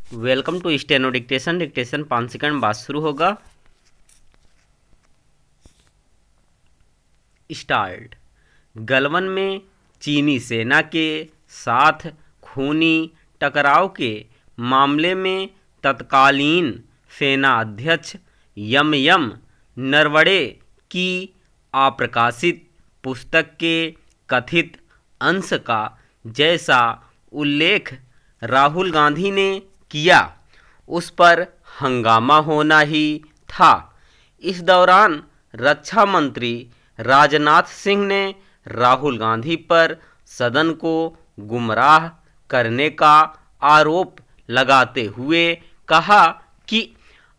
Welcome to steno dictation. 5 second बाद शुरू होगा। स्टार्ट। गलवान में चीनी सेना के साथ खूनी टकराव के मामले में तत्कालीन सेना अध्यक्ष एम नरवणे की अप्रकाशित पुस्तक के कथित अंश का जैसा उल्लेख राहुल गांधी ने किया, उस पर हंगामा होना ही था। इस दौरान रक्षा मंत्री राजनाथ सिंह ने राहुल गांधी पर सदन को गुमराह करने का आरोप लगाते हुए कहा कि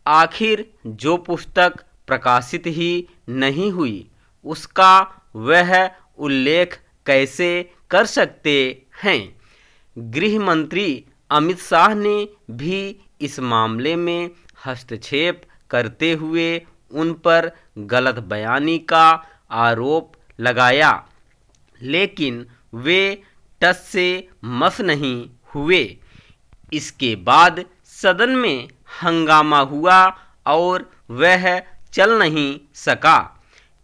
आखिर जो पुस्तक प्रकाशित ही नहीं हुई, उसका वह उल्लेख कैसे कर सकते हैं। गृह मंत्री अमित शाह ने भी इस मामले में हस्तक्षेप करते हुए उन पर गलत बयानी का आरोप लगाया, लेकिन वे टस से मस नहीं हुए। इसके बाद सदन में हंगामा हुआ और वह चल नहीं सका।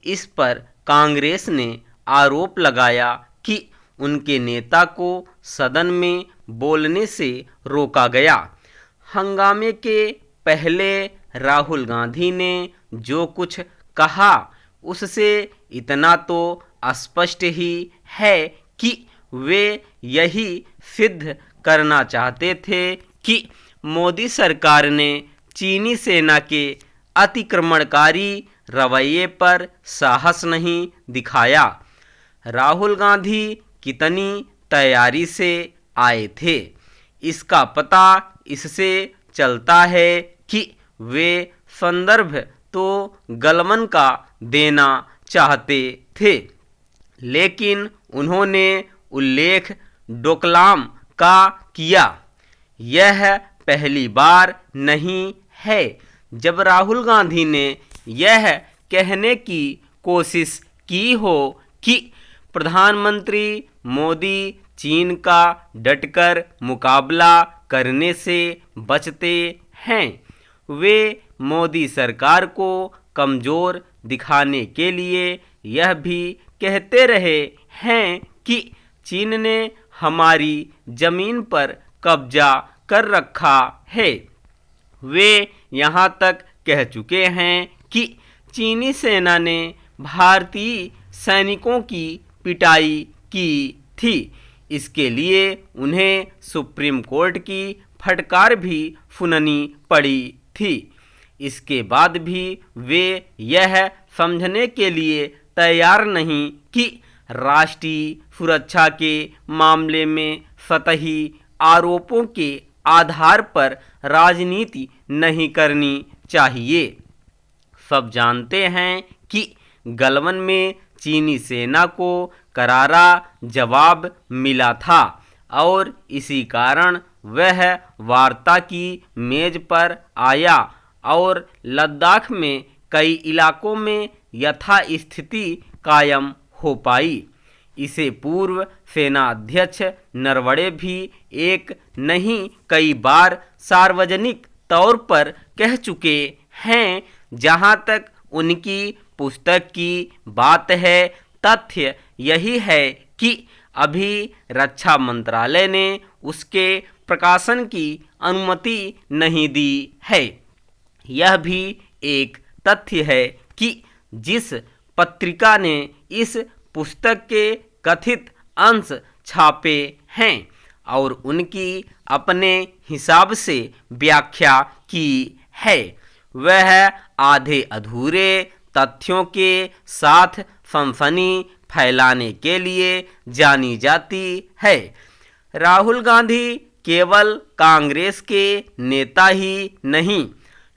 इस पर कांग्रेस ने आरोप लगाया कि उनके नेता को सदन में बोलने से रोका गया। हंगामे के पहले राहुल गांधी ने जो कुछ कहा, उससे इतना तो स्पष्ट ही है कि वे यही सिद्ध करना चाहते थे कि मोदी सरकार ने चीनी सेना के अतिक्रमणकारी रवैये पर साहस नहीं दिखाया। राहुल गांधी कितनी तैयारी से आए थे, इसका पता इससे चलता है कि वे संदर्भ तो गलवान का देना चाहते थे, लेकिन उन्होंने उल्लेख डोकलाम का किया। यह पहली बार नहीं है जब राहुल गांधी ने यह कहने की कोशिश की हो कि प्रधानमंत्री मोदी चीन का डटकर मुकाबला करने से बचते हैं। वे मोदी सरकार को कमज़ोर दिखाने के लिए यह भी कहते रहे हैं कि चीन ने हमारी ज़मीन पर कब्जा कर रखा है। वे यहाँ तक कह चुके हैं कि चीनी सेना ने भारतीय सैनिकों की पिटाई की थी। इसके लिए उन्हें सुप्रीम कोर्ट की फटकार भी सुननी पड़ी थी। इसके बाद भी वे यह समझने के लिए तैयार नहीं कि राष्ट्रीय सुरक्षा के मामले में सतही आरोपों के आधार पर राजनीति नहीं करनी चाहिए। सब जानते हैं कि गलवान में चीनी सेना को करारा जवाब मिला था और इसी कारण वह वार्ता की मेज पर आया और लद्दाख में कई इलाकों में यथास्थिति कायम हो पाई। इसे पूर्व सेना अध्यक्ष नरवणे भी एक नहीं कई बार सार्वजनिक तौर पर कह चुके हैं। जहां तक उनकी पुस्तक की बात है, तथ्य यही है कि अभी रक्षा मंत्रालय ने उसके प्रकाशन की अनुमति नहीं दी है। यह भी एक तथ्य है कि जिस पत्रिका ने इस पुस्तक के कथित अंश छापे हैं और उनकी अपने हिसाब से व्याख्या की है, वह आधे अधूरे तथ्यों के साथ सनसनी फैलाने के लिए जानी जाती है। राहुल गांधी केवल कांग्रेस के नेता ही नहीं,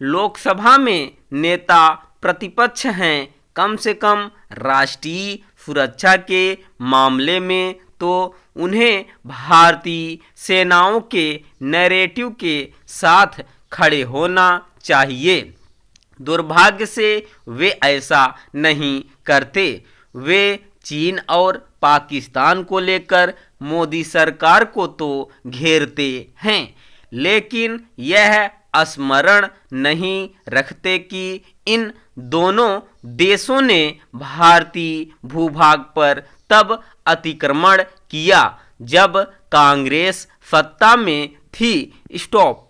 लोकसभा में नेता प्रतिपक्ष हैं। कम से कम राष्ट्रीय सुरक्षा के मामले में तो उन्हें भारतीय सेनाओं के नैरेटिव के साथ खड़े होना चाहिए। दुर्भाग्य से वे ऐसा नहीं करते। वे चीन और पाकिस्तान को लेकर मोदी सरकार को तो घेरते हैं, लेकिन यह स्मरण नहीं रखते कि इन दोनों देशों ने भारतीय भूभाग पर तब अतिक्रमण किया जब कांग्रेस सत्ता में थी। स्टॉप।